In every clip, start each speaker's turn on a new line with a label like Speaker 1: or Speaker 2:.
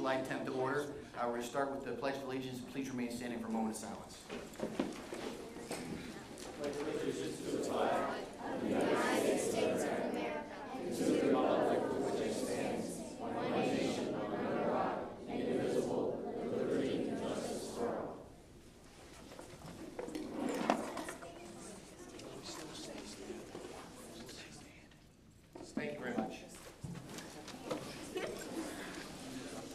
Speaker 1: July 10th to order. We're going to start with the Pledge of Allegiance. Please remain standing for a moment of silence.
Speaker 2: Pledge allegiance to the flag of the United States of America and to the republic for which it stands, one nation under God, indivisible, with liberty and justice for all.
Speaker 1: Thank you very much.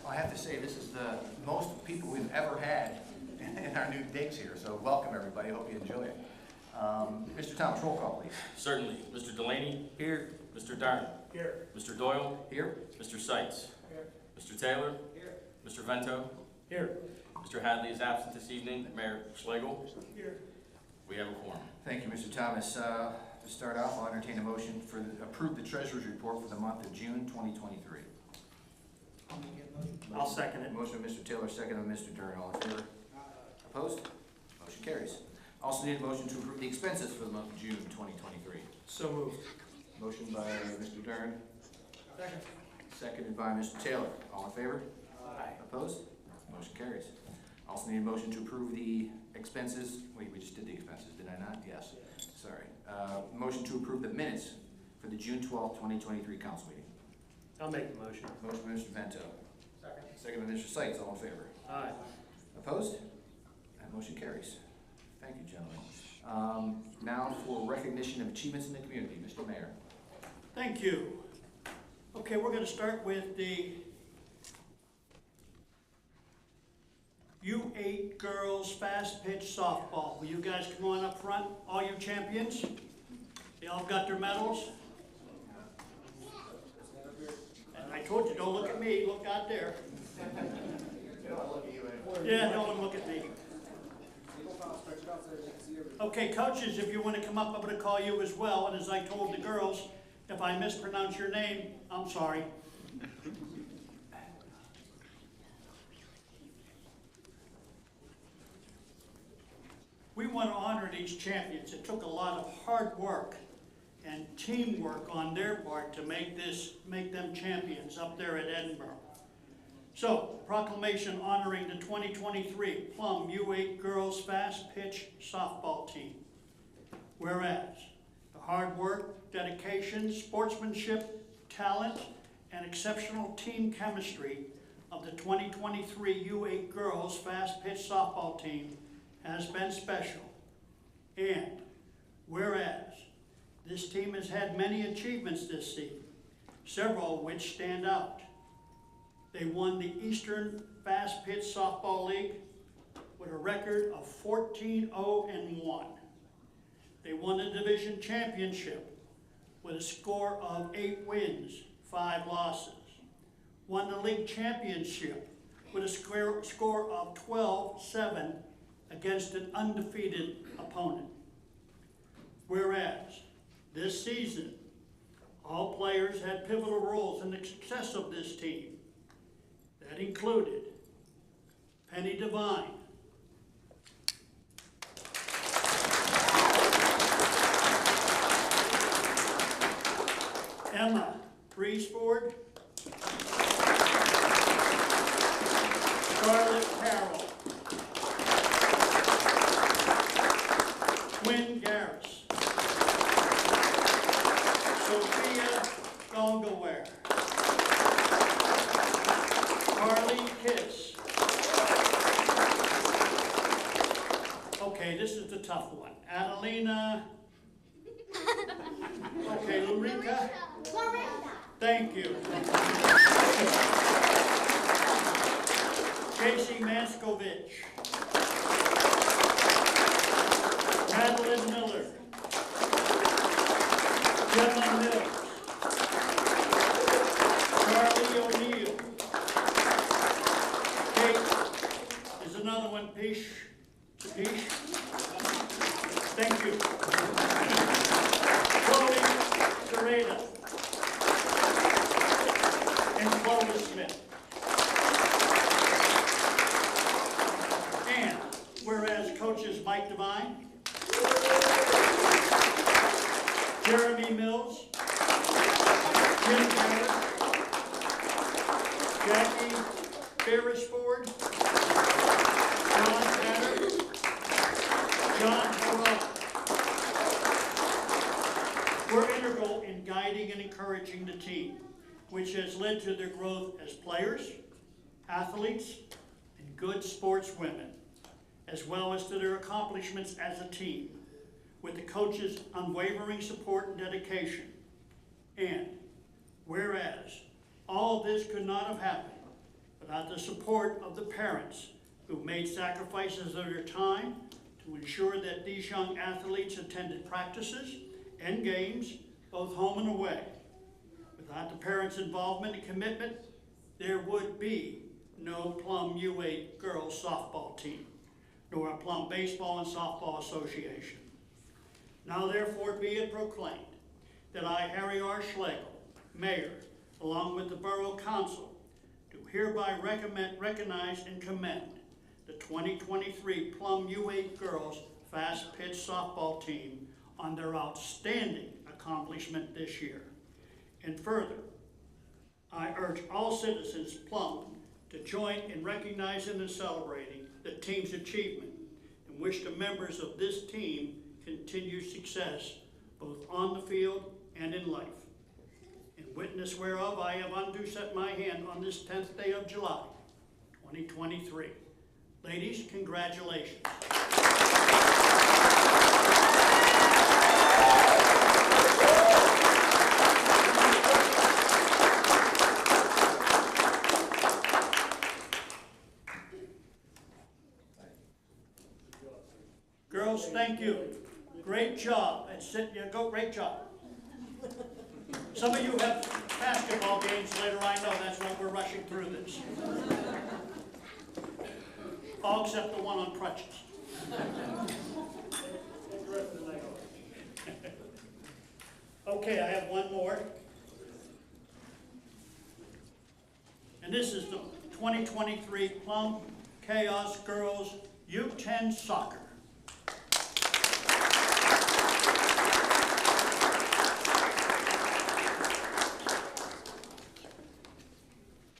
Speaker 1: I have to say, this is the most people we've ever had in our new digs here, so welcome everybody. Hope you enjoy it. Mr. Thomas, roll call, please.
Speaker 3: Certainly. Mr. Delaney?
Speaker 1: Here.
Speaker 3: Mr. Darn?
Speaker 4: Here.
Speaker 3: Mr. Doyle?
Speaker 1: Here.
Speaker 3: Mr. Seitz?
Speaker 4: Here.
Speaker 3: Mr. Taylor?
Speaker 4: Here.
Speaker 3: Mr. Vento?
Speaker 4: Here.
Speaker 3: Mr. Hadley is absent this evening. Mayor Schlegel?
Speaker 4: Here.
Speaker 3: We have a quorum.
Speaker 1: Thank you, Mr. Thomas. To start off, I'll entertain a motion for approve the treasurer's report for the month of June 2023.
Speaker 4: I'll second it.
Speaker 1: Motion by Mr. Taylor, second by Mr. Dern. All in favor? Opposed? Motion carries. Also need a motion to approve the expenses for the month of June 2023.
Speaker 4: So moved.
Speaker 1: Motion by Mr. Dern,
Speaker 4: Second.
Speaker 1: seconded by Mr. Taylor. All in favor?
Speaker 4: Aye.
Speaker 1: Opposed? Motion carries. Also need a motion to approve the expenses. Wait, we just did the expenses, did I not? Yes. Sorry. Motion to approve the minutes for the June 12th, 2023 council meeting.
Speaker 4: I'll make the motion.
Speaker 1: Motion by Mr. Vento.
Speaker 4: Second.
Speaker 1: Second by Mr. Seitz. All in favor?
Speaker 4: Aye.
Speaker 1: Opposed? That motion carries. Thank you, gentlemen. Now for recognition of achievements in the community. Mr. Mayor.
Speaker 5: Thank you. Okay, we're going to start with the U8 girls fast pitch softball. Will you guys come on up front, all you champions? They all got their medals? And I told you, don't look at me, look out there. Yeah, no one look at me. Okay, coaches, if you want to come up, I'm going to call you as well. And as I told the girls, if I mispronounce your name, I'm sorry. We want to honor these champions. It took a lot of hard work and teamwork on their part to make them champions up there at Edinburgh. So, proclamation honoring the 2023 Plum U8 Girls Fast Pitch Softball Team. Whereas, the hard work, dedication, sportsmanship, talent, and exceptional team chemistry of the 2023 U8 Girls Fast Pitch Softball Team has been special. And, whereas, this team has had many achievements this season, several of which stand out. They won the Eastern Fast Pitch Softball League with a record of 14-0-1. They won the division championship with a score of 8 wins, 5 losses. Won the league championship with a score of 12-7 against an undefeated opponent. Whereas, this season, all players had pivotal roles in the success of this team. That included Penny Devine, Emma Breesford, Charlotte Carroll, Quinn Garris, Sophia Gongaware, Carly Kiss. Okay, this is the tough one. Adelina. Okay, Lurica. Thank you. Casey Maskovich. Madeline Miller. Gemma Mills. Charlie O'Neill. Kate is another one, Peach. Thank you. Chloe Serena. And Chloe Smith. And whereas coaches Mike Devine, Jeremy Mills, Jim Garrett, Jackie Beresford, John Hatter, John Harrell. Were integral in guiding and encouraging the team, which has led to their growth as players, athletes, and good sportswomen, as well as to their accomplishments as a team, with the coaches' unwavering support and dedication. And whereas all of this could not have happened without the support of the parents who made sacrifices of their time to ensure that these young athletes attended practices and games, both home and away. Without the parents' involvement and commitment, there would be no Plum U8 girls softball team, nor a Plum Baseball and Softball Association. Now therefore be it proclaimed that I, Harry R. Schlegel, Mayor, along with the Borough Council, do hereby recognize and commend the 2023 Plum U8 Girls Fast Pitch Softball Team on their outstanding accomplishment this year. And further, I urge all citizens of Plum to join in recognizing and celebrating the team's achievement and wish the members of this team continued success both on the field and in life. In witness whereof, I have undue set my hand on this 10th day of July, 2023. Ladies, congratulations. Girls, thank you. Great job. Great job. Some of you have basketball games later, I know, that's why we're rushing through this. All except the one on crutches. Okay, I have one more. And this is the 2023 Plum Chaos Girls U10 Soccer.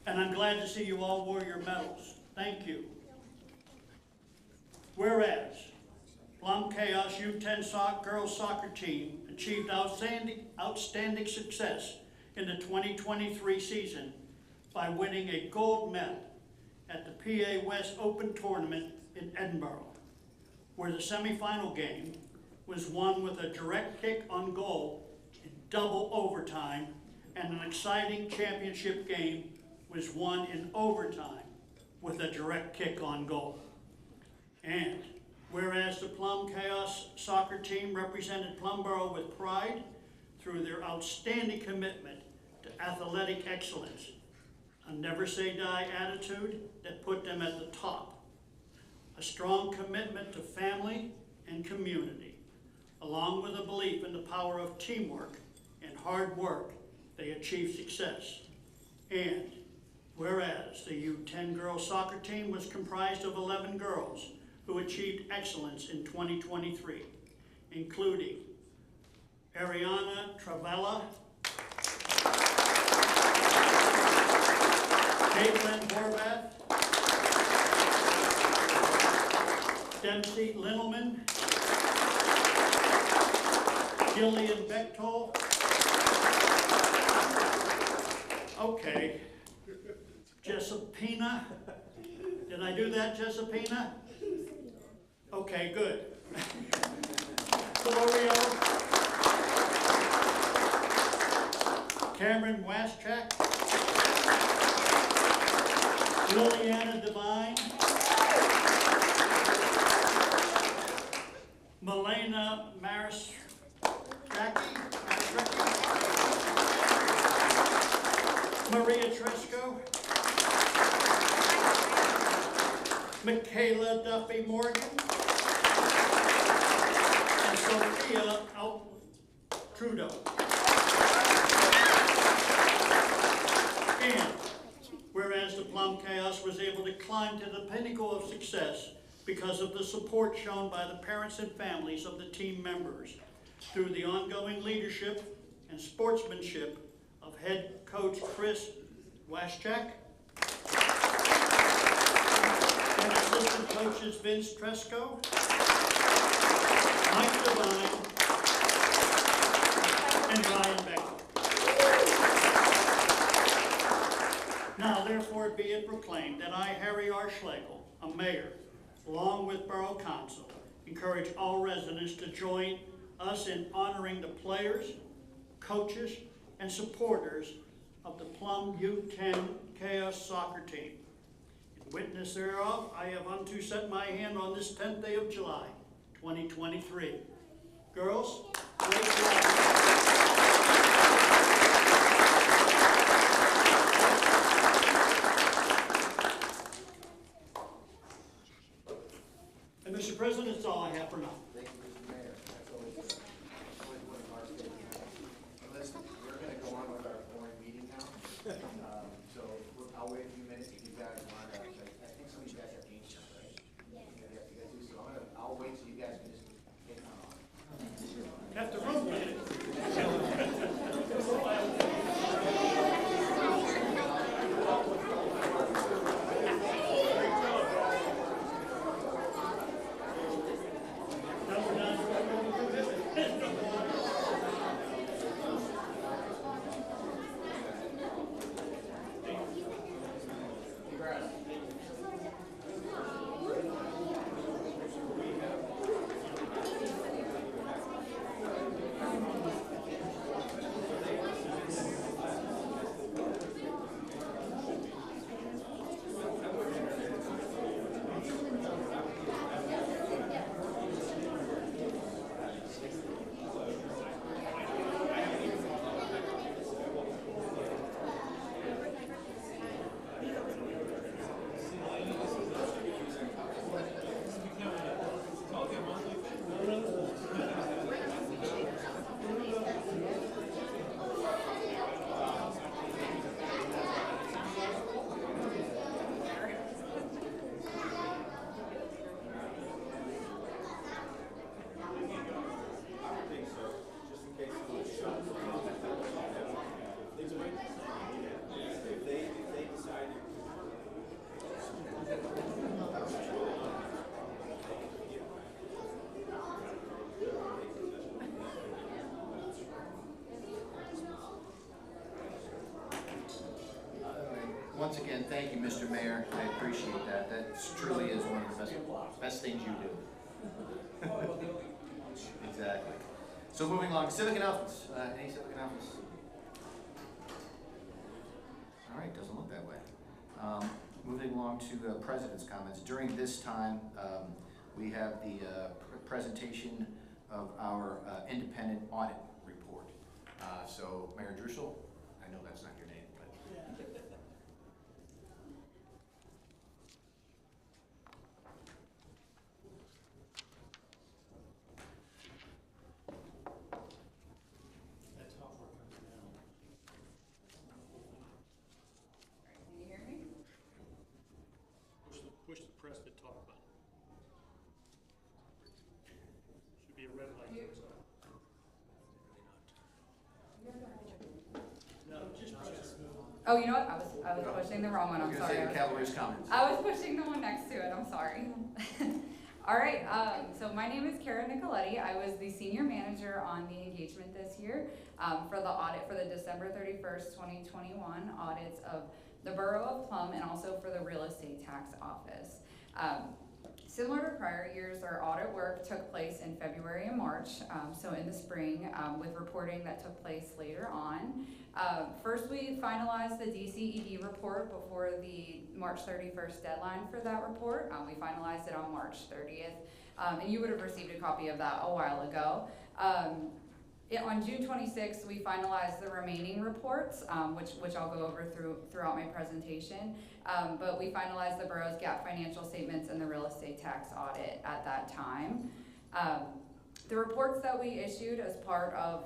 Speaker 5: And I'm glad to see you all wore your medals. Thank you. Whereas, Plum Chaos U10 Girls Soccer Team achieved outstanding success in the 2023 season by winning a gold medal at the PA West Open Tournament in Edinburgh, where the semifinal game was won with a direct kick on goal in double overtime, and an exciting championship game was won in overtime with a direct kick on goal. And whereas the Plum Chaos soccer team represented Plum Boro with pride through their outstanding commitment to athletic excellence, a never say die attitude that put them at the top, a strong commitment to family and community, along with a belief in the power of teamwork and hard work, they achieved success. And whereas the U10 girls soccer team was comprised of 11 girls who achieved excellence in 2023, including Ariana Travella, Caitlin Horvath, Dempsey Lindelman, Gillian Bechtold. Okay. Jessipina. Did I do that, Jessipina? Okay, good. Florio. Cameron Waschak. Liliana Devine. Milena Marisraki. Maria Tresco. Michaela Duffy Morgan. And Sophia Trudeau. And whereas the Plum Chaos was able to climb to the pinnacle of success because of the support shown by the parents and families of the team members through the ongoing leadership and sportsmanship of head coach Chris Waschak, Joint assistant coaches Vince Tresco, Mike Devine, and Ryan Becker. Now therefore be it proclaimed that I, Harry R. Schlegel, a mayor, along with Borough Council, encourage all residents to join us in honoring the players, coaches, and supporters of the Plum U10 Chaos Soccer Team. In witness thereof, I have unto set my hand on this 10th day of July, 2023. Girls, great job. And Mr. President, that's all I have for now.
Speaker 6: Thank you, Mr. Mayor. That's always one of our favorites. Listen, we're going to go on with our boring meeting now. I'll wait a few minutes if you guys want to. I think some of you guys have game stuff, right? Yeah. You guys do, so I'll wait till you guys can just get on.
Speaker 5: Have to run with it.
Speaker 1: Once again, thank you, Mr. Mayor. I appreciate that. That truly is one of the best things you do. Exactly. So moving along, civic announcements. Any civic announcements? All right, doesn't look that way. Moving along to President's comments. During this time, we have the presentation of our independent audit report. So Mayor Druschel, I know that's not your name, but.
Speaker 2: Can you hear me?
Speaker 5: Push the press to talk button. Should be a red light. No, just press.
Speaker 2: Oh, you know what? I was pushing the wrong one. I'm
Speaker 1: I was
Speaker 2: sorry.
Speaker 1: going to say the cavalry's comments.
Speaker 2: I was pushing the one next to it. I'm sorry. All right. So my name is Kara Nicoletti. I was the senior manager on the engagement this year for the audit for the December 31st, 2021 audits of the Borough of Plum and also for the Real Estate Tax Office. Similar to prior years, our audit work took place in February and March, so in the spring, with reporting that took place later on. First, we finalized the DCED report before the March 31st deadline for that report. We finalized it on March 30th, and you would have received a copy of that a while ago. On June 26th, we finalized the remaining reports, which I'll go over throughout my presentation. But we finalized the borough's GAAP financial statements and the real estate tax audit at that time. The reports that we issued as part of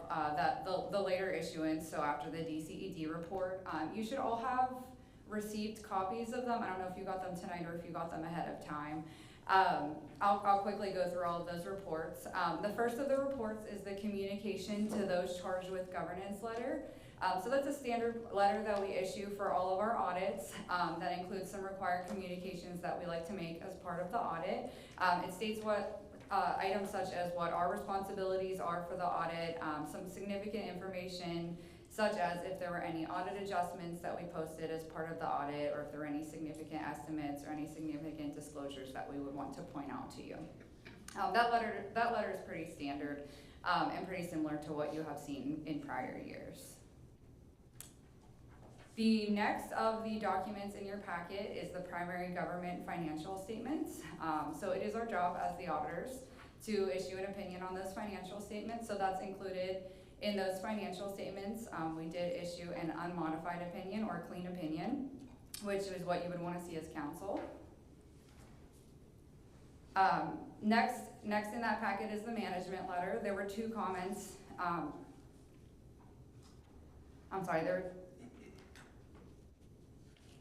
Speaker 2: the later issuance, so after the DCED report, you should all have received copies of them. I don't know if you got them tonight or if you got them ahead of time. I'll quickly go through all of those reports. The first of the reports is the communication to those charged with governance letter.
Speaker 7: So that's a standard letter that we issue for all of our audits. That includes some required communications that we like to make as part of the audit. It states what items such as what our responsibilities are for the audit, some significant information such as if there were any audit adjustments that we posted as part of the audit, or if there were any significant estimates or any significant disclosures that we would want to point out to you. That letter is pretty standard and pretty similar to what you have seen in prior years. The next of the documents in your packet is the primary government financial statements. So it is our job as the auditors to issue an opinion on those financial statements. So that's included in those financial statements. We did issue an unmodified opinion or a clean opinion, which is what you would want to see as counsel. Next in that packet is the management letter. There were two comments.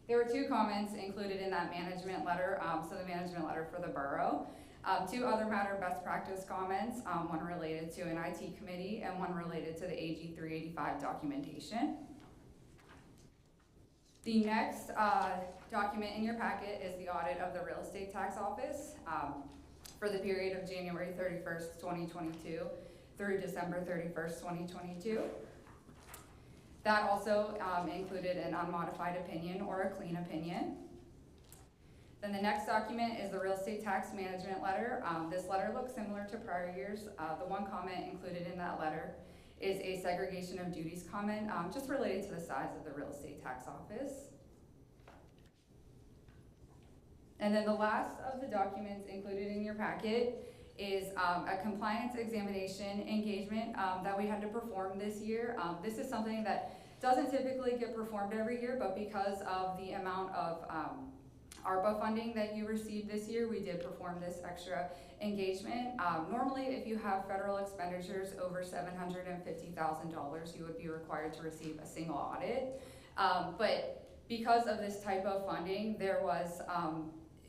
Speaker 7: There were two comments included in that management letter, so the management letter for the borough. Two other matter of best practice comments, one related to an IT committee and one related to the AG 385 documentation. The next document in your packet is the audit of the real estate tax office for the period of January 31st, 2022 through December 31st, 2022. That also included an unmodified opinion or a clean opinion. Then the next document is the real estate tax management letter. This letter looks similar to prior years. The one comment included in that letter is a segregation of duties comment, just related to the size of the real estate tax office. And then the last of the documents included in your packet is a compliance examination engagement that we had to perform this year. This is something that doesn't typically get performed every year, but because of the amount of ARPA funding that you received this year, we did perform this extra engagement. Normally, if you have federal expenditures over $750,000, you would be required to receive a single audit. But because of this type of funding, there was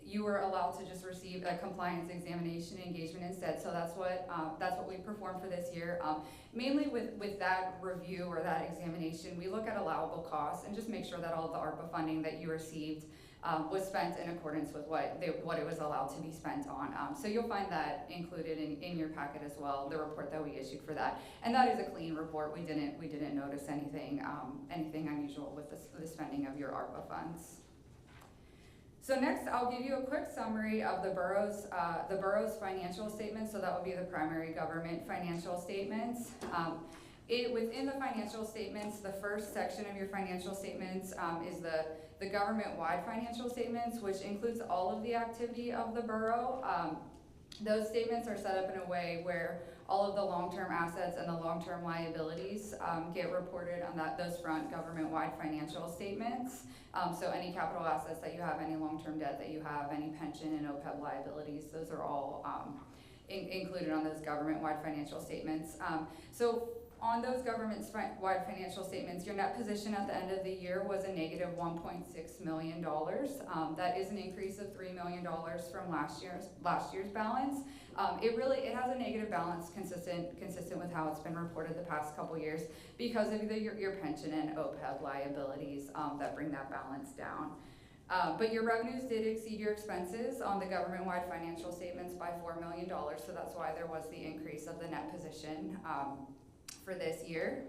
Speaker 7: you were allowed to just receive a compliance examination engagement instead. So that's what we performed for this year. Mainly with that review or that examination, we look at allowable costs and just make sure that all of the ARPA funding that you received was spent in accordance with what it was allowed to be spent on. So you'll find that included in your packet as well, the report that we issued for that. And that is a clean report. We didn't notice anything unusual with the spending of your ARPA funds. So next, I'll give you a quick summary of the borough's financial statements. So that would be the primary government financial statements. Within the financial statements, the first section of your financial statements is the government-wide financial statements, which includes all of the activity of the borough. Those statements are set up in a way where all of the long-term assets and the long-term liabilities get reported on those front government-wide financial statements. So any capital assets that you have, any long-term debt that you have, any pension and OPEB liabilities, those are all included on those government-wide financial statements. So on those government-wide financial statements, your net position at the end of the year was a negative $1.6 million. That is an increase of $3 million from last year's balance. It has a negative balance consistent with how it's been reported the past couple years because of your pension and OPEB liabilities that bring that balance down. But your revenues did exceed your expenses on the government-wide financial statements by $4 million, so that's why there was the increase of the net position for this year.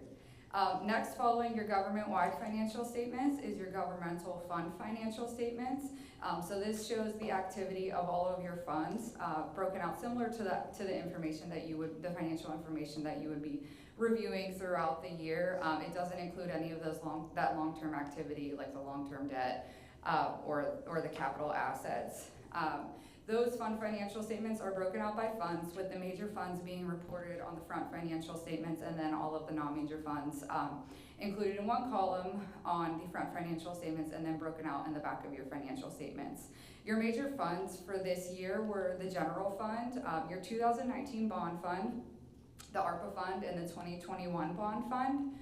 Speaker 7: Next, following your government-wide financial statements is your governmental fund financial statements. So this shows the activity of all of your funds, broken out similar to the information that the financial information that you would be reviewing throughout the year. It doesn't include any of that long-term activity, like the long-term debt or the capital assets. Those fund financial statements are broken out by funds, with the major funds being reported on the front financial statements and then all of the non-major funds included in one column on the front financial statements and then broken out in the back of your financial statements. Your major funds for this year were the general fund, your 2019 bond fund, the ARPA fund, and the 2021 bond fund.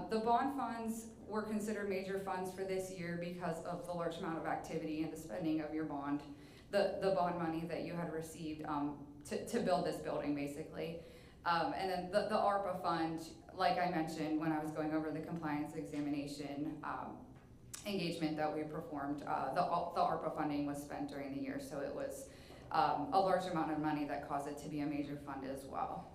Speaker 7: The bond funds were considered major funds for this year because of the large amount of activity and the spending of your bond. The bond money that you had received to build this building, basically. And then the ARPA fund, like I mentioned when I was going over the compliance examination engagement that we performed, the ARPA funding was spent during the year, so it was a large amount of money that caused it to be a major fund as well.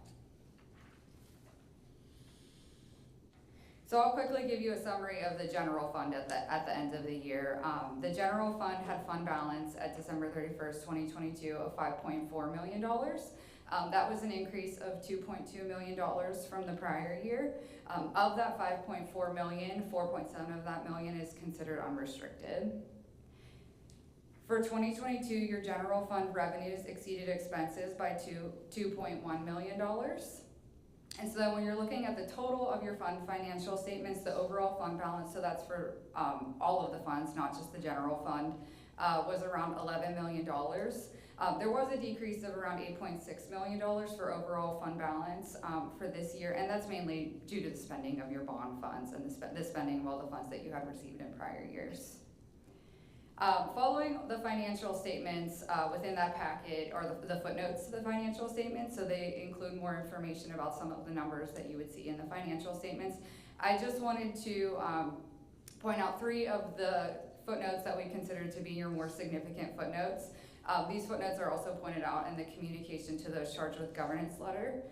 Speaker 7: So I'll quickly give you a summary of the general fund at the end of the year. The general fund had fund balance at December 31st, 2022 of $5.4 million. That was an increase of $2.2 million from the prior year. Of that $5.4 million, $4.7 of that million is considered unrestricted. For 2022, your general fund revenues exceeded expenses by $2.1 million. And so then when you're looking at the total of your fund financial statements, the overall fund balance, so that's for all of the funds, not just the general fund, was around $11 million. There was a decrease of around $8.6 million for overall fund balance for this year, and that's mainly due to the spending of your bond funds and the spending of all the funds that you had received in prior years. Following the financial statements within that packet are the footnotes to the financial statements, so they include more information about some of the numbers that you would see in the financial statements. I just wanted to point out 3 of the footnotes that we consider to be your more significant footnotes. These footnotes are also pointed out in the communication to those charged with governance letter.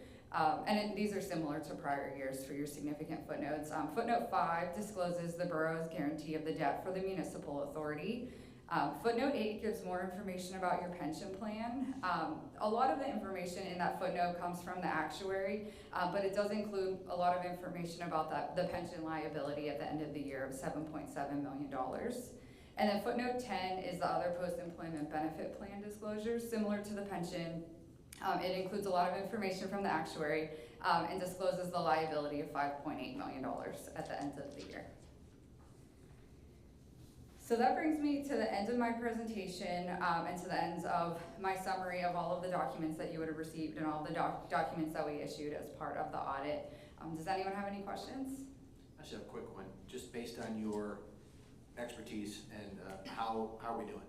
Speaker 7: These are similar to prior years for your significant footnotes. Footnote 5 discloses the borough's guarantee of the debt for the municipal authority. Footnote 8 gives more information about your pension plan. A lot of the information in that footnote comes from the actuary, but it does include a lot of information about the pension liability at the end of the year of $7.7 million. And then footnote 10 is the other post-employment benefit plan disclosures, similar to the pension. It includes a lot of information from the actuary and discloses the liability of $5.8 million at the end of the year. So that brings me to the end of my presentation and to the end of my summary of all of the documents that you would have received and all the documents that we issued as part of the audit. Does anyone have any questions?
Speaker 1: I just have a quick one, just based on your expertise and how are we doing?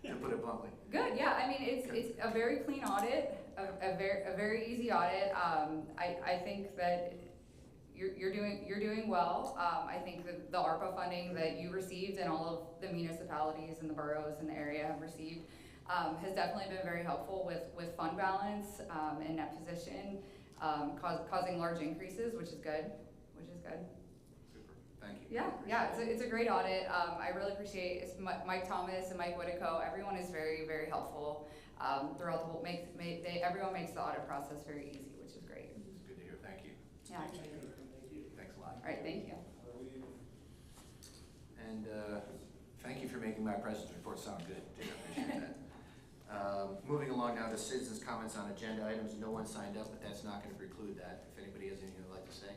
Speaker 1: To put it bluntly.
Speaker 7: Good, yeah, I mean, it's a very clean audit, a very easy audit. I think that you're doing well. I think that the ARPA funding that you received and all of the municipalities and the boroughs in the area have received has definitely been very helpful with fund balance and net position, causing large increases, which is good.
Speaker 1: Thank you.
Speaker 7: Yeah, it's a great audit. I really appreciate Mike Thomas and Mike Whitico. Everyone is very, very helpful throughout the whole. Everyone makes the audit process very easy, which is great.
Speaker 1: It's good to hear. Thank you.
Speaker 7: Yeah.
Speaker 1: Thanks a lot.
Speaker 7: All right, thank you.
Speaker 1: And thank you for making my president's report sound good. I appreciate that. Moving along now to citizens' comments on agenda items. No one signed up, but that's not going to preclude that. If anybody has anything they'd like to say.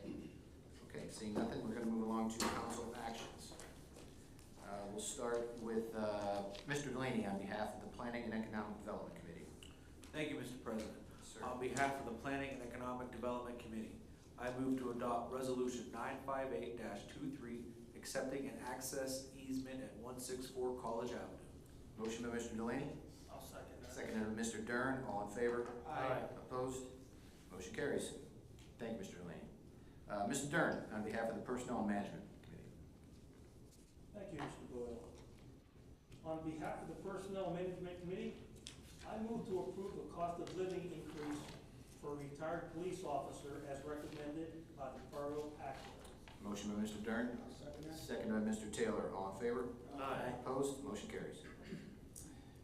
Speaker 1: Okay, seeing nothing, we're going to move along to council actions. We'll start with Mr. Delaney on behalf of the Planning and Economic Development Committee.
Speaker 8: Thank you, Mr. President.
Speaker 1: Sir.
Speaker 8: On behalf of the Planning and Economic Development Committee, I move to adopt Resolution 958-23, accepting an access easement at 164 College Avenue.
Speaker 1: Motion by Mr. Delaney.
Speaker 4: I'll second that.
Speaker 1: Seconded by Mr. Dern. All in favor?
Speaker 4: Aye.
Speaker 1: Opposed? Motion carries. Thank you, Mr. Delaney. Mr. Dern, on behalf of the Personnel and Management Committee.
Speaker 9: Thank you, Mr. Doyle. On behalf of the Personnel Management Committee, I move to approve a cost of living increase for a retired police officer as recommended by the Borough Actuary.
Speaker 1: Motion by Mr. Dern. Seconded by Mr. Taylor. All in favor?
Speaker 4: Aye.
Speaker 1: Opposed? Motion carries.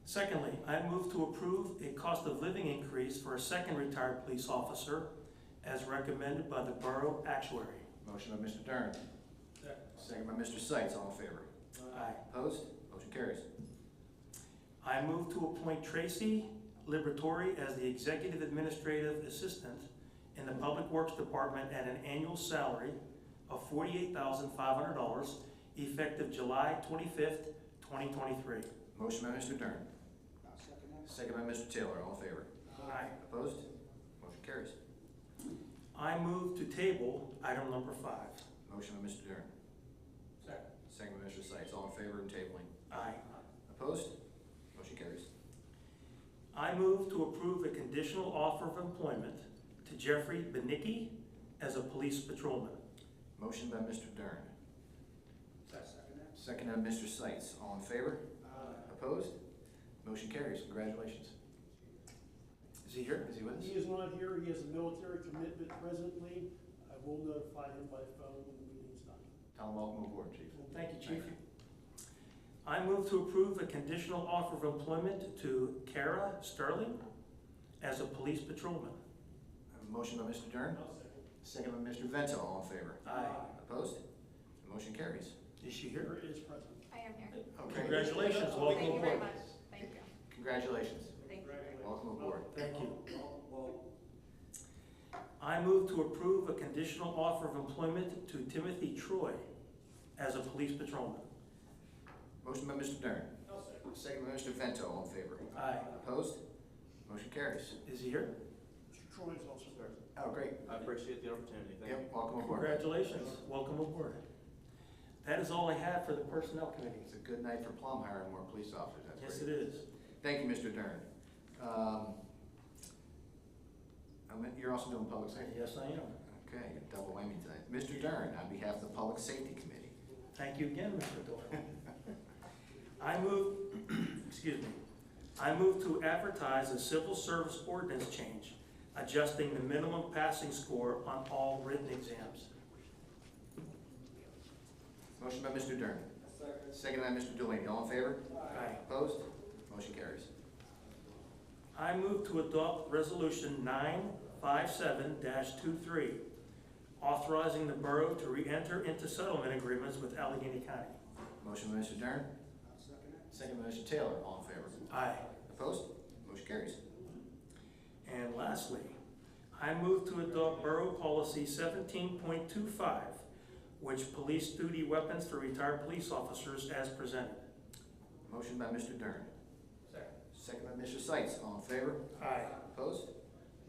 Speaker 9: Secondly, I move to approve a cost of living increase for a second retired police officer as recommended by the Borough Actuary.
Speaker 1: Motion by Mr. Dern. Second by Mr. Seitz. All in favor?
Speaker 9: Aye.
Speaker 1: Opposed? Motion carries.
Speaker 9: I move to appoint Tracy Liberatore as the Executive Administrative Assistant in the Public Works Department at an annual salary of $48,500 effective July 25th, 2023.
Speaker 1: Motion by Mr. Dern. Second by Mr. Taylor. All in favor?
Speaker 9: Aye.
Speaker 1: Opposed? Motion carries.
Speaker 9: I move to table item number 5.
Speaker 1: Motion by Mr. Dern. Second by Mr. Seitz. All in favor of tabling?
Speaker 9: Aye.
Speaker 1: Opposed? Motion carries.
Speaker 9: I move to approve a conditional offer of employment to to Jeffrey Benicki as a police patrolman.
Speaker 1: Motion by Mr. Dern.
Speaker 4: Second that.
Speaker 1: Second by Mr. Seitz. All in favor? Opposed? Motion carries. Congratulations. Is he here? Is he with us?
Speaker 10: He is not here, he has a military commitment presently. I will notify him by phone when the meeting's done.
Speaker 1: Tell him welcome aboard, Chief.
Speaker 9: Thank you, Chief. I move to approve a conditional offer of employment to Kara Sterling as a police patrolman.
Speaker 1: I have a motion by Mr. Dern. Second by Mr. Vento. All in favor?
Speaker 9: Aye.
Speaker 1: Opposed? The motion carries.
Speaker 9: Is she here?
Speaker 10: Here is present.
Speaker 2: I am here.
Speaker 1: Okay.
Speaker 9: Congratulations, welcome
Speaker 2: Thank you very
Speaker 9: aboard.
Speaker 2: much. Thank you.
Speaker 1: Congratulations.
Speaker 2: Thank you.
Speaker 1: Welcome aboard.
Speaker 9: Thank you. I move to approve a conditional offer of employment to Timothy Troy as a police patrolman.
Speaker 1: Motion by Mr. Dern. Second by Mr. Vento. All in favor?
Speaker 9: Aye.
Speaker 1: Opposed? Motion carries.
Speaker 9: Is he here?
Speaker 10: Mr. Troy is also present.
Speaker 1: Oh, great.
Speaker 3: I appreciate the opportunity. Thank you.
Speaker 1: Yep, welcome aboard.
Speaker 9: Congratulations, welcome aboard. That is all I have for the Personnel Committee.
Speaker 1: It's a good night for Plum hiring more police officers. That's
Speaker 9: Yes,
Speaker 1: great.
Speaker 9: it is.
Speaker 1: Thank you, Mr. Dern. You're also doing public safety?
Speaker 9: Yes, I am.
Speaker 1: Okay, double whammy tonight. Mr. Dern, on behalf of the Public Safety Committee.
Speaker 9: Thank you again, Mr. Doyle. I move, excuse me, I move to advertise a civil service ordinance change, adjusting the minimum passing score on all written exams.
Speaker 1: Motion by Mr. Dern. Second by Mr. Delaney. All in favor?
Speaker 9: Aye.
Speaker 1: Opposed? Motion carries.
Speaker 9: I move to adopt Resolution 957-23, authorizing the borough to re-enter into settlement agreements with Allegheny County.
Speaker 1: Motion by Mr. Dern. Second by Mr. Taylor. All in favor?
Speaker 9: Aye.
Speaker 1: Opposed? Motion carries.
Speaker 9: And lastly, I move to adopt Borough Policy 17.25, which police duty weapons for retired police officers as presented.
Speaker 1: Motion by Mr. Dern. Second by Mr. Seitz. All in favor?
Speaker 9: Aye.
Speaker 1: Opposed?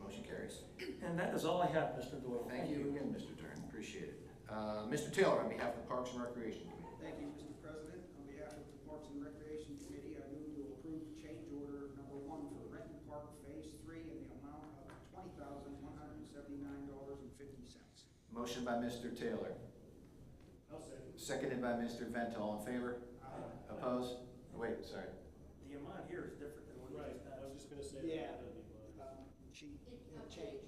Speaker 1: Motion carries.
Speaker 9: And that is all I have, Mr. Doyle.
Speaker 1: Thank you again, Mr. Dern. Appreciate it. Mr. Taylor, on behalf of the Parks and Recreation Committee.
Speaker 11: Thank you, Mr. President. On behalf of the Parks and Recreation Committee, I move to approve change order number 1 for Renton Park Phase 3 in the amount of $20,179.50.
Speaker 1: Motion by Mr. Taylor. Seconded by Mr. Vento. All in favor? Opposed? Wait, sorry.
Speaker 9: The amount here is different than what you just
Speaker 10: I
Speaker 9: had.
Speaker 10: was just gonna say.
Speaker 11: Yeah.
Speaker 10: that.
Speaker 11: Change.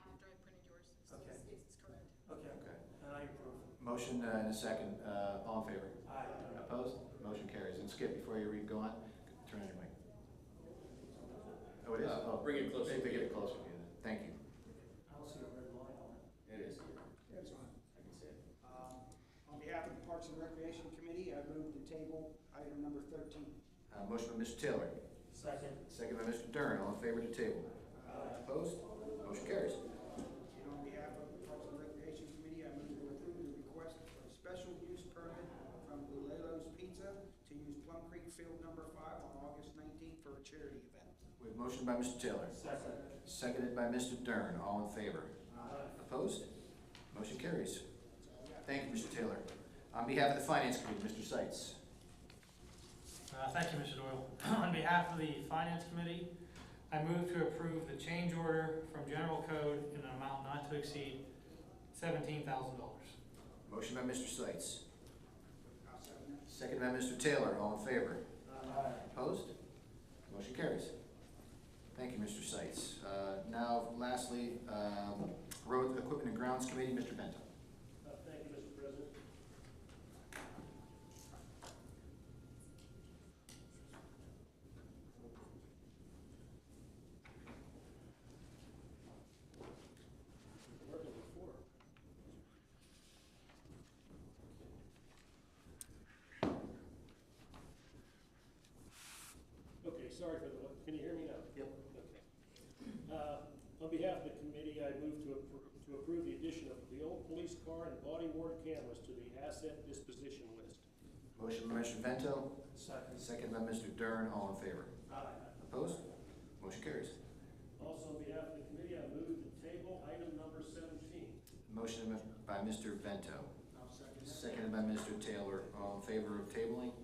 Speaker 2: After I printed yours, so
Speaker 9: Okay.
Speaker 2: it's correct.
Speaker 9: Okay,
Speaker 1: Okay.
Speaker 9: and I approve.
Speaker 1: Motion and a second. All in favor?
Speaker 9: Aye.
Speaker 1: Opposed? Motion carries. And Skip, before you go on, turn on your mic. Oh, it is? Oh,
Speaker 3: Bring it closer.
Speaker 1: They get it closer. Yeah. Thank you.
Speaker 9: I don't see a red line on it.
Speaker 1: It is.
Speaker 11: That's fine.
Speaker 1: I can see it.
Speaker 11: On behalf of the Parks and Recreation Committee, I move to table item number 13.
Speaker 1: Motion by Mr. Taylor.
Speaker 9: Second.
Speaker 1: Second by Mr. Dern. All in favor to table? Opposed? Motion carries.
Speaker 11: And on behalf of the Parks and Recreation Committee, I move to approve the request for a special use permit from Bulelo's Pizza to use Plum Creek Field number 5 on August 19th for a charity event.
Speaker 1: We have motion by Mr. Taylor.
Speaker 9: Second.
Speaker 1: Seconded by Mr. Dern. All in favor? Opposed? Motion carries. Thank you, Mr. Taylor. On behalf of the Finance Committee, Mr. Seitz.
Speaker 12: Thank you, Mr. Doyle. On behalf of the Finance Committee, I move to approve the change order from General Code in an amount not to exceed $17,000.
Speaker 1: Motion by Mr. Seitz.
Speaker 11: I'll second that.
Speaker 1: Seconded by Mr. Taylor. All in favor?
Speaker 9: Aye.
Speaker 1: Opposed? Motion carries. Thank you, Mr. Seitz. Now, lastly, Road Equipment and Grounds Committee, Mr. Bento.
Speaker 10: Thank you, Mr. President. Working before. Okay, sorry for the, can you hear me now?
Speaker 1: Yep.
Speaker 10: Okay. On behalf of the committee, I move to approve the addition of the old police car and body worn cameras to the asset disposition list.
Speaker 1: Motion by Mr. Vento.
Speaker 9: Second.
Speaker 1: Seconded by Mr. Dern. All in favor?
Speaker 10: Aye.
Speaker 1: Opposed? Motion carries.
Speaker 10: Also, on behalf of the committee, I move to table item number 17.
Speaker 1: Motion by Mr. Vento.
Speaker 11: I'll second that.
Speaker 1: Seconded by Mr. Taylor. All in favor of tabling?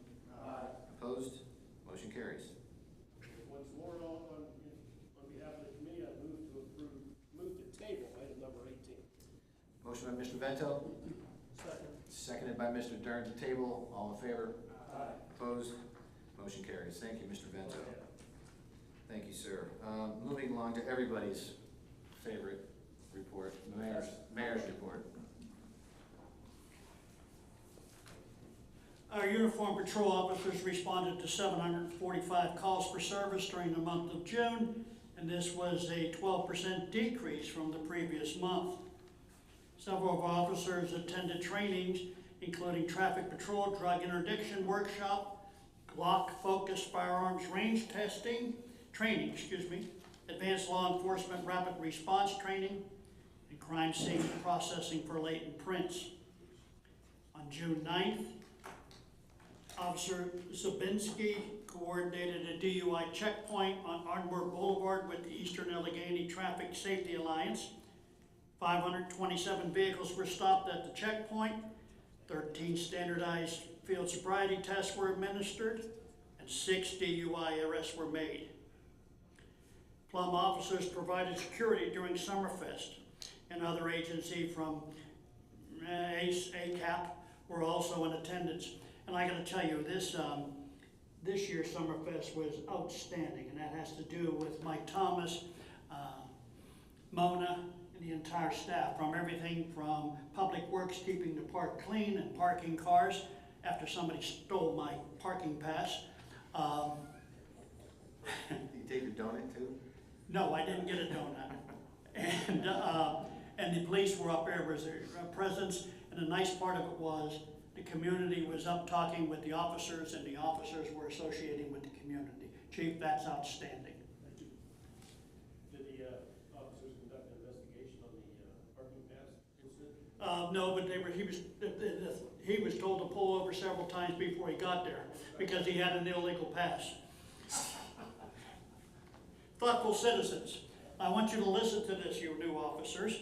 Speaker 9: Aye.
Speaker 1: Opposed? Motion carries.
Speaker 10: Once more, on behalf of the committee, I move to
Speaker 1: by Mr. Dern to table. All in favor?
Speaker 10: Aye.
Speaker 1: Opposed? Motion carries. Thank you, Mr. Vento. Thank you, sir. Moving along to everybody's favorite report, mayor's report.
Speaker 5: Our uniform patrol officers responded to 745 calls for service during the month of June, and this was a 12% decrease from the previous month. Several of our officers attended trainings, including traffic patrol, drug interdiction workshop, Glock-focused firearms range training, advanced law enforcement rapid response training, and crime scene processing for latent prints. On June 9th, Officer Zabinski coordinated a DUI checkpoint on Ardmore Boulevard with the Eastern Allegheny Traffic Safety Alliance. 527 vehicles were stopped at the checkpoint, 13 standardized field sobriety tests were administered, and 6 DUI arrests were made. Plum officers provided security during Summerfest, and other agencies from ACE, ACAP were also in attendance. And I gotta tell you, this year's Summerfest was outstanding, and that has to do with Mike Thomas, Mona, and the entire staff, from everything from Public Works keeping the park clean and parking cars after somebody stole my parking pass.
Speaker 1: Did you take your donut too?
Speaker 5: No, I didn't get a donut. And the police were up there, was their presence, and the nice part of it was the community was up talking with the officers, and the officers were associating with the community. Chief, that's outstanding.
Speaker 10: Did the officers conduct an investigation on the parking pass incident?
Speaker 5: No, but he was told to pull over several times before he got there because he had an illegal pass. Thoughtful citizens, I want you to listen to this, you new officers.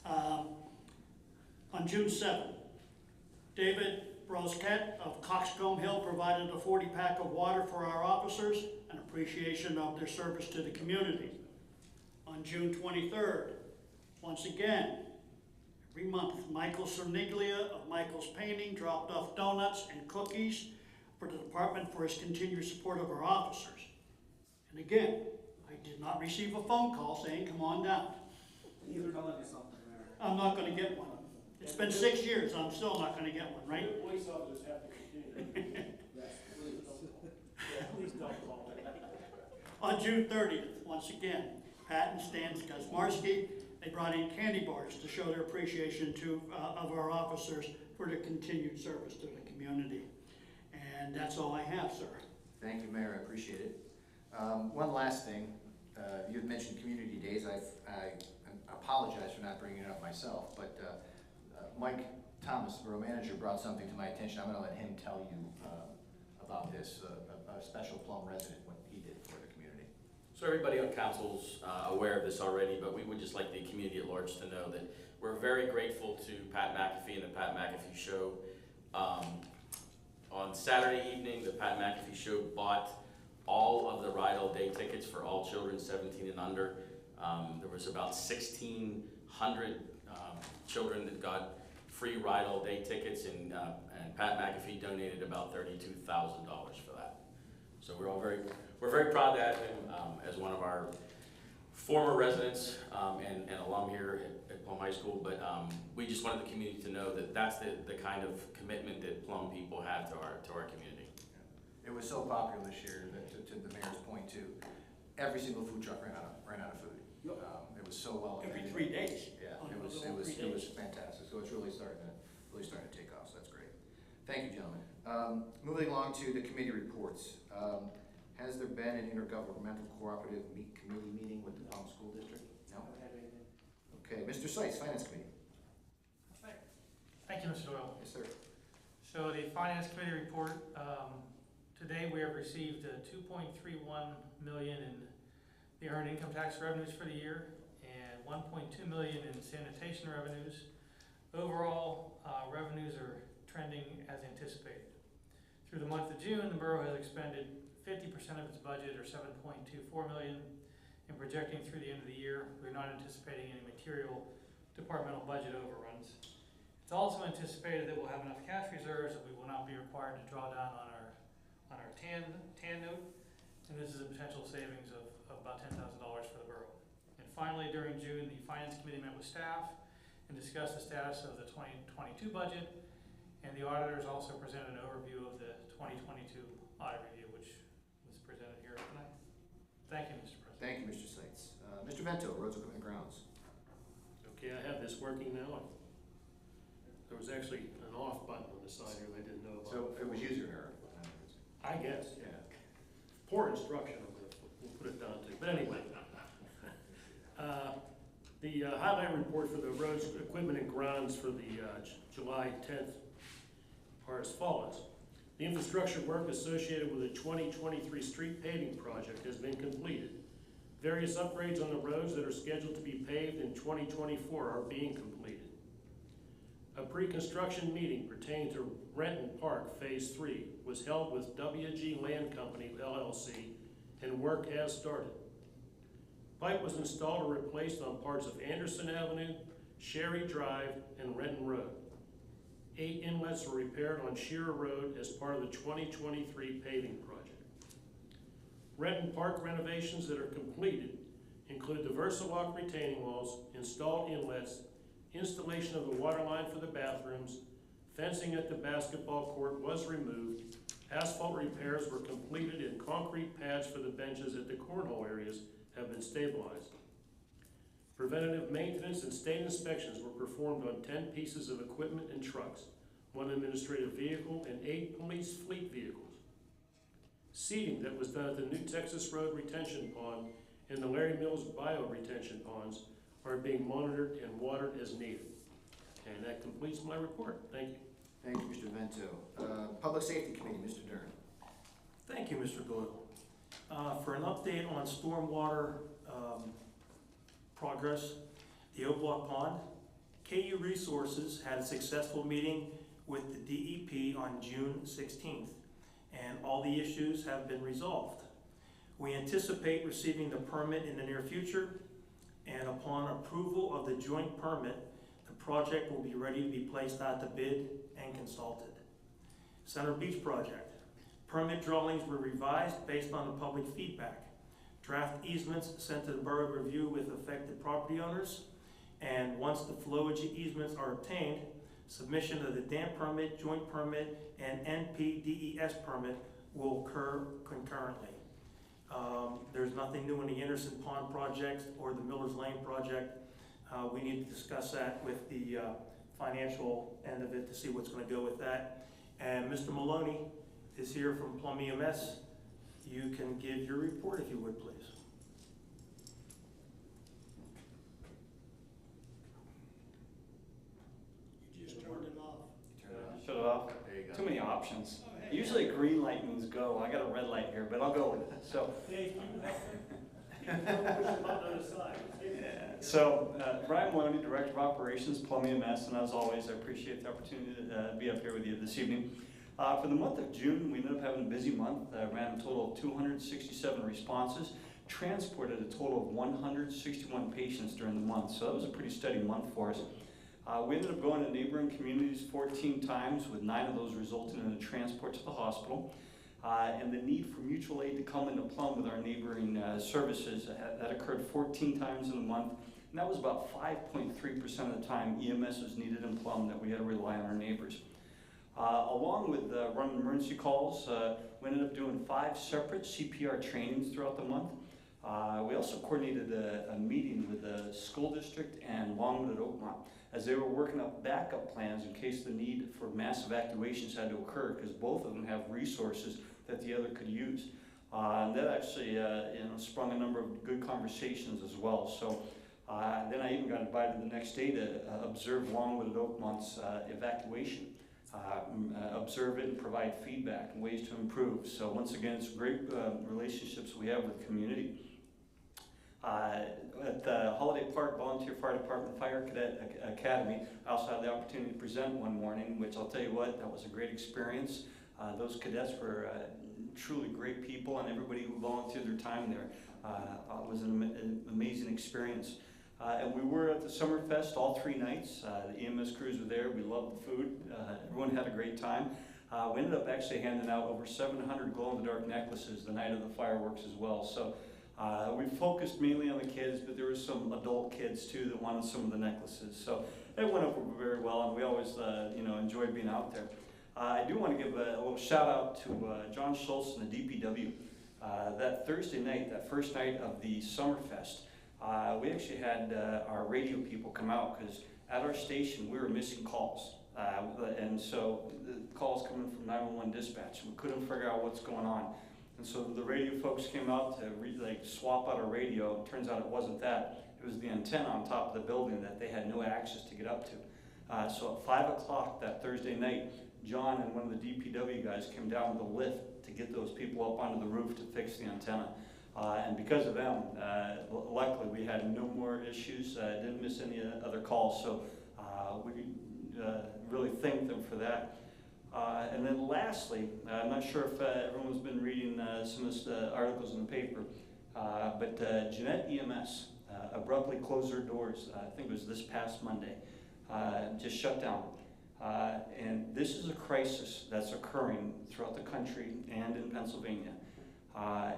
Speaker 5: On June 7th, David Brosquette of Coxcomb Hill provided a 40-pack of water for our officers in appreciation of their service to the community. On June 23rd, once again, every month, Michael Cerniglia of Michael's Painting dropped off donuts and cookies for the department for his continued support of our officers. And again, I did not receive a phone call saying, come on down.
Speaker 11: Either telling you something, Mayor.
Speaker 5: I'm not gonna get one. It's been 6 years, I'm still not gonna get one, right?
Speaker 10: Police officers have to continue.
Speaker 11: Yes, please.
Speaker 10: Please don't call me.
Speaker 5: On June 30th, once again, Pat and Stan Kazmarski, they brought in candy bars to show their appreciation of our officers for their continued service to the community. And that's all I have, sir.
Speaker 1: Thank you, Mayor, I appreciate it. One last thing, you had mentioned community days. I apologize for not bringing it up myself, but Mike Thomas, borough manager, brought something to my attention. I'm gonna let him tell you about this, a special Plum resident, what he did for the community.
Speaker 3: So everybody on council's aware of this already, but we would just like the community at large to know that we're very grateful to Pat McAfee and the Pat McAfee Show. On Saturday evening, the Pat McAfee Show bought all of the Ride All Day tickets for all children 17 and under. There was about 1,600 children that got free Ride All Day tickets, and Pat McAfee donated about $32,000 for that. So we're very proud to have him as one of our former residents and alum here at Plum High School. But we just wanted the community to know that that's the kind of commitment that Plum people have to our community.
Speaker 1: It was so popular this year that, to the mayor's point too, every single food truck ran out of food. It was so well.
Speaker 5: Every 3 days.
Speaker 1: Yeah, it was fantastic. So it's really starting to take off. So that's great. Thank you, gentlemen. Moving along to the committee reports. Has there been an intergovernmental cooperative committee meeting with the Plum School District? No. Okay, Mr. Seitz, Finance Committee.
Speaker 12: Thank you, Mr. Doyle.
Speaker 1: Yes, sir.
Speaker 12: So the Finance Committee report, today we have received $2.31 million in the earned income tax revenues for the year and $1.2 million in sanitation revenues. Overall, revenues are trending as anticipated. Through the month of June, the borough has expended 50% of its budget, or $7.24 million, and projecting through the end of the year, we're not anticipating any material departmental budget overruns. It's also anticipated that we'll have enough cash reserves that we will not be required to draw down on our TAN note, and this is a potential savings of about $10,000 for the borough. And finally, during June, the Finance Committee met with staff and discussed the status of the 2022 budget, and the auditors also presented an overview of the 2022 audit review, which was presented here tonight. Thank you, Mr. President.
Speaker 1: Thank you, Mr. Seitz. Mr. Vento, Roads, Equipment, and Grounds.
Speaker 10: Okay, I have this working now. There was actually an off button on the side here that I didn't know about.
Speaker 1: So it was user error.
Speaker 10: I guess.
Speaker 1: Yeah.
Speaker 10: Poor instruction, we'll put it down to. But anyway, the highlight report for the roads, equipment, and grounds for the July 10th are as follows. The infrastructure work associated with the 2023 street paving project has been completed. Various upgrades on the roads that are scheduled to be paved in 2024 are being completed. A pre-construction meeting pertaining to Renton Park Phase 3 was held with WG Land Company, LLC, and work has started. Pipe was installed or replaced on parts of Anderson Avenue, Sherry Drive, and Renton Road. 8 inlets were repaired on Shearer Road as part of the 2023 paving project. Renton Park renovations that are completed include the VersaWalk retaining walls, installed inlets, installation of the water line for the bathrooms, fencing at the basketball court was removed, asphalt repairs were completed, and concrete pads for the benches at the cornhole areas have been stabilized. Preventative maintenance and state inspections were performed on 10 pieces of equipment and trucks, 1 administrative vehicle, and 8 police fleet vehicles. Seeding that was done at the New Texas Road Retention Pond and the Larry Mills Bio Retention Ponds are being monitored and watered as needed. And that completes my report. Thank you.
Speaker 1: Thank you, Mr. Vento. Public Safety Committee, Mr. Dern.
Speaker 9: Thank you, Mr. Doyle. For an update on stormwater progress, the O-Block Pond, KU Resources had a successful meeting with the DEP on June 16th, and all the issues have been resolved. We anticipate receiving the permit in the near future, and upon approval of the joint permit, the project will be ready to be placed out to bid and consulted. Center Beach Project. Permit drawings were revised based on the public feedback. Draft easements sent to the borough review with affected property owners, and once the flowage easements are obtained, submission of the dam permit, joint permit, and NPDES permit will occur concurrently. There's nothing new in the Anderson Pond project or the Miller's Lane project. We need to discuss that with the financial end of it to see what's going to go with that. And Mr. Maloney is here from Plum EMS. You can give your report if you would, please.
Speaker 5: You just turned it off.
Speaker 2: Shut it off.
Speaker 1: There you go.
Speaker 2: Too many options. Usually a green light means go. I got a red light here, but I'll go with it. So, so Brian Maloney, Director of Operations, Plum EMS, and as always, I appreciate the opportunity to be up here with you this evening. For the month of June, we ended up having a busy month. Ran a total of 267 responses, transported a total of 161 patients during the month, so that was a pretty steady month for us. We ended up going to neighboring communities 14 times, with 9 of those resulting in a transport to the hospital. And the need for mutual aid to come into Plum with our neighboring services, that occurred 14 times in a month, and that was about 5.3% of the time EMS was needed in Plum that we had to rely on our neighbors. Along with running emergency calls, we ended up doing 5 separate CPR trainings throughout the month. We also coordinated a meeting with the school district and Longwood at Oakmont as they were working up backup plans in case the need for mass evacuations had to occur, because both of them have resources that the other could use. And that actually sprung a number of good conversations as well. So then I even got invited the next day to observe Longwood at Oakmont's evacuation. Observe it and provide feedback and ways to improve. So once again, it's great relationships we have with the community. At the Holiday Park Volunteer Fire Department Fire Cadet Academy, I also had the opportunity to present one morning, which I'll tell you what, that was a great experience. Those cadets were truly great people, and everybody who volunteered their time there was an amazing experience.
Speaker 13: And we were at the Summerfest all 3 nights. The EMS crews were there. We loved the food. Everyone had a great time. We ended up actually handing out over 700 glow-in-the-dark necklaces the night of the fireworks as well. So we focused mainly on the kids, but there were some adult kids too that wanted some of the necklaces. So it went over very well, and we always enjoyed being out there. I do want to give a little shout out to John Schultz and the DPW. That Thursday night, that first night of the Summerfest, we actually had our radio people come out because at our station we were missing calls. And so the calls coming from 911 dispatch, we couldn't figure out what's going on. And so the radio folks came out to swap out our radio. It turns out it wasn't that. It was the antenna on top of the building that they had no access to get up to. So at 5 o'clock that Thursday night, John and one of the DPW guys came down with a lift to get those people up onto the roof to fix the antenna. And because of them, luckily we had no more issues, didn't miss any other calls, so we really thank them for that. And then lastly, I'm not sure if everyone's been reading some of the articles in the paper, but Jeanette EMS abruptly closed their doors, I think it was this past Monday, just shut down. And this is a crisis that's occurring throughout the country and in Pennsylvania.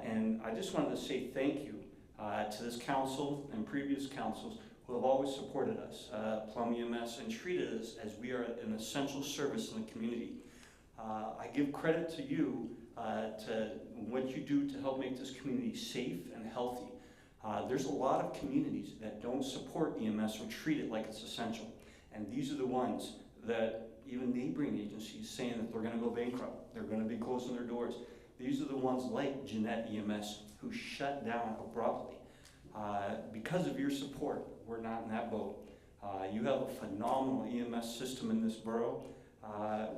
Speaker 13: And I just wanted to say thank you to this council and previous councils who have always supported us, Plum EMS, and treated us as we are an essential service in the community. I give credit to you to what you do to help make this community safe and healthy. There's a lot of communities that don't support EMS or treat it like it's essential. And these are the ones that even neighboring agencies saying that they're going to go bankrupt, they're going to be closing their doors. These are the ones like Jeanette EMS who shut down abruptly. Because of your support, we're not in that boat. You have a phenomenal EMS system in this borough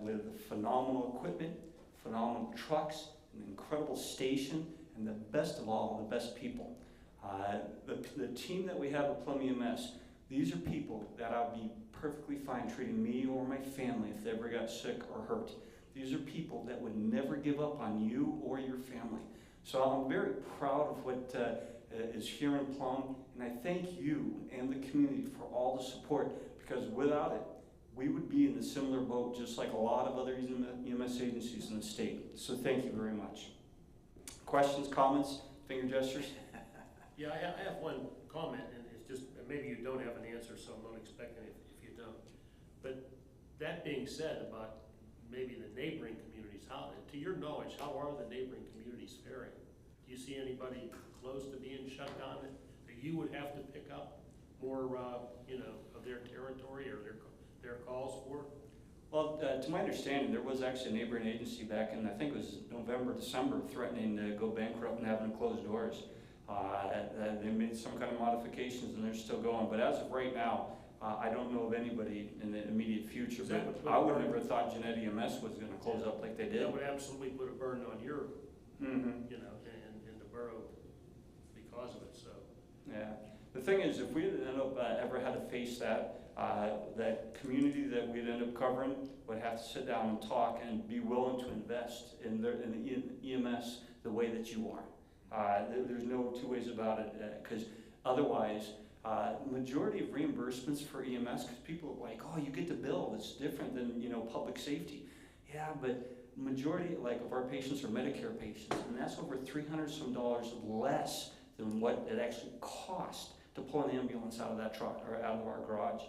Speaker 13: with phenomenal equipment, phenomenal trucks, an incredible station, and the best of all, the best people. The team that we have at Plum EMS, these are people that I'll be perfectly fine treating me or my family if they ever got sick or hurt. These are people that would never give up on you or your family. So I'm very proud of what is here in Plum, and I thank you and the community for all the support, because without it, we would be in a similar boat just like a lot of other EMS agencies in the state. So thank you very much. Questions, comments, finger gestures?
Speaker 10: Yeah, I have one comment, and it's just, maybe you don't have an answer, so I'm not expecting it if you don't. But that being said about maybe the neighboring communities, to your knowledge, how are the neighboring communities faring? Do you see anybody close to being shut down that you would have to pick up more, of their territory or their calls for?
Speaker 13: Well, to my understanding, there was actually a neighboring agency back in, I think it was November, December, threatening to go bankrupt and having to close doors. They made some kind of modifications and they're still going. But as of right now, I don't know of anybody in the immediate future. But I would have never thought Jeanette EMS was going to close up like they did.
Speaker 10: That would absolutely put a burden on your, in the borough because of it. So. Yeah.
Speaker 13: The thing is, if we had ever had to face that, that community that we'd end up covering would have to sit down and talk and be willing to invest in the EMS the way that you are. There's no two ways about it, because otherwise, majority of reimbursements for EMS, because people are like, oh, you get the bill, it's different than public safety. Yeah, but majority of our patients are Medicare patients, and that's over $300 some less than what it actually cost to pull an ambulance out of that truck or out of our garage.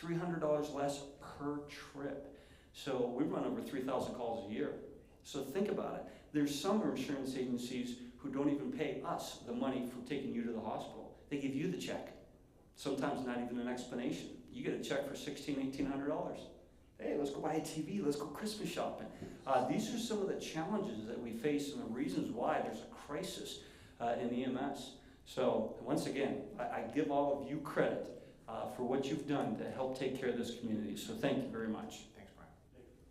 Speaker 13: $300 less per trip. So we run over 3,000 calls a year. So think about it. There's some insurance agencies who don't even pay us the money for taking you to the hospital. They give you the check. Sometimes not even an explanation. You get a check for $1,600, $1,800. Hey, let's go buy a TV, let's go Christmas shopping. These are some of the challenges that we face and the reasons why there's a crisis in EMS. So once again, I give all of you credit for what you've done to help take care of this community. So thank you very much.
Speaker 1: Thanks, Brian.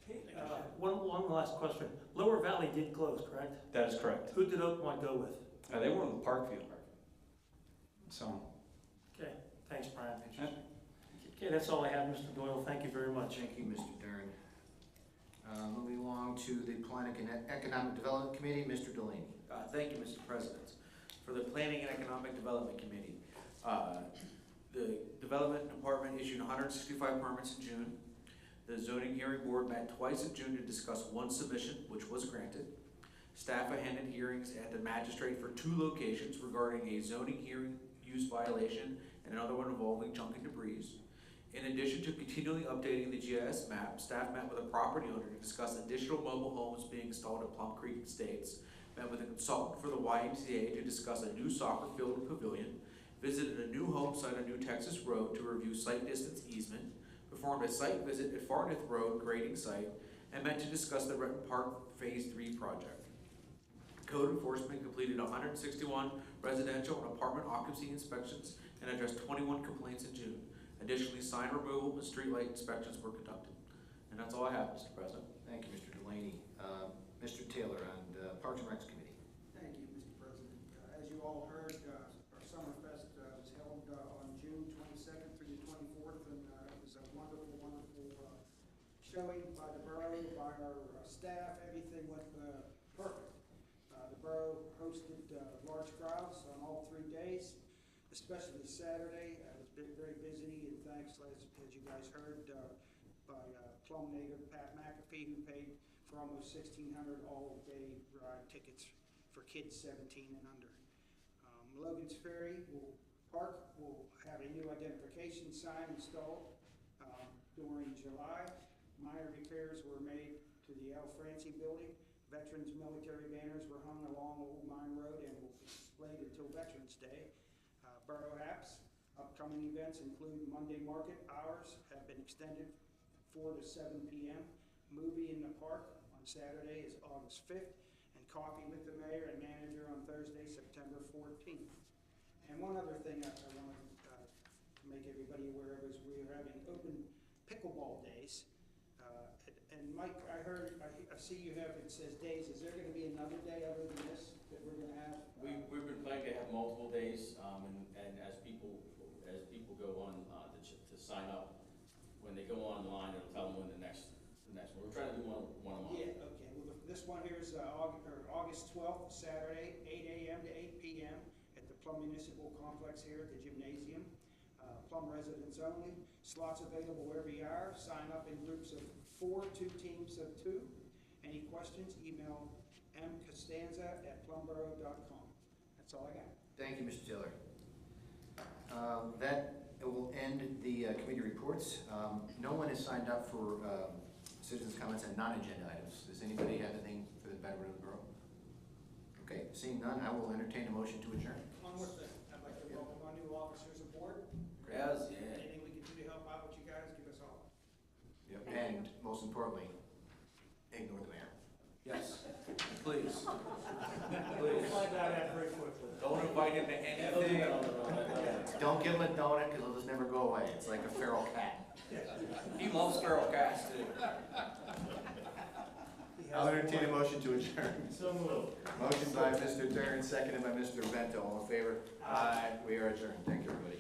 Speaker 9: Okay, one last question. Lower Valley did close, correct?
Speaker 13: That is correct.
Speaker 9: Who did Oakmont go with?
Speaker 13: They went with Parkview. So.
Speaker 9: Okay, thanks, Brian. Okay, that's all I have, Mr. Doyle. Thank you very much.
Speaker 1: Thank you, Mr. Dern. Moving along to the Planning and Economic Development Committee, Mr. Delaney.
Speaker 8: Thank you, Mr. President. For the Planning and Economic Development Committee, The Development Department issued 165 permits in June. The zoning hearing board met twice in June to discuss one submission, which was granted. Staff attended hearings at the magistrate for 2 locations regarding a zoning hearing use violation and another one involving junk and debris. In addition to continually updating the GIS map, staff met with a property owner to discuss additional mobile homes being installed at Plum Creek Estates, met with a consultant for the YMCA to discuss a new soccer field and pavilion, visited a new home site on New Texas Road to review site distance easement, performed a site visit at Farneth Road grading site, and met to discuss the Renton Park Phase 3 project. Code enforcement completed 161 residential and apartment occupancy inspections and addressed 21 complaints in June. Additionally, sign removal and streetlight inspections were conducted. And that's all I have, Mr. President.
Speaker 1: Thank you, Mr. Delaney. Mr. Taylor on the Parks and Recs Committee.
Speaker 11: Thank you, Mr. President. As you all heard, our Summerfest was held on June 22nd through the 24th, and it was a wonderful, wonderful showing by the borough, by our staff. Everything went perfect. The borough hosted large crowds on all 3 days, especially Saturday. It was very busy, and thanks, as you guys heard, by Plum native Pat McAfee, who paid for almost 1,600 all-day ride tickets for kids 17 and under. Logan's Ferry Park will have a new identification sign installed during July. Minor repairs were made to the L. Francie building. Veterans military banners were hung along Old Mine Road and will be displayed until Veterans Day. Borough apps, upcoming events include Monday market hours have been extended 4 to 7 p.m. Movie in the park on Saturday is August 5th, and coffee with the mayor and manager on Thursday, September 14th. And one other thing I want to make everybody aware of is we are having open pickleball days. And Mike, I see you have, it says days. Is there going to be another day other than this that we're going to have?
Speaker 3: We've been planning to have multiple days, and as people go on to sign up, when they go online, it'll tell them when the next one. We're trying to do one a month.
Speaker 11: Yeah, okay. Well, this one here is August 12th, Saturday, 8 a.m. to 8 p.m. at the Plum Municipal Complex here at the gymnasium. Plum residents only. Slots available every hour. Sign up in groups of 4, 2 teams of 2. Any questions, email mcostanza@plumboro.com. That's all I got.
Speaker 1: Thank you, Mr. Taylor. That will end the committee reports. No one has signed up for citizens' comments on non-agenda items. Does anybody have anything for the betterment of the borough? Okay, seeing none, I will entertain a motion to adjourn.
Speaker 11: One more thing. I'd like to welcome our new officers aboard.
Speaker 8: Yes,
Speaker 11: Anything we can do to help out with you guys, give us a holler.
Speaker 1: Yep. And most importantly, ignore the mayor.
Speaker 8: yes, please.
Speaker 10: We'll find that out very quickly.
Speaker 8: Don't invite him to anything.
Speaker 1: Don't give him a donut because it'll just never go away. It's like a feral cat.
Speaker 8: He loves feral cats too.
Speaker 1: I'll entertain a motion to adjourn.
Speaker 10: So moved.
Speaker 1: Motion by Mr. Dern, seconded by Mr. Bento. All in favor? Aye. We are adjourned. Thank you, everybody.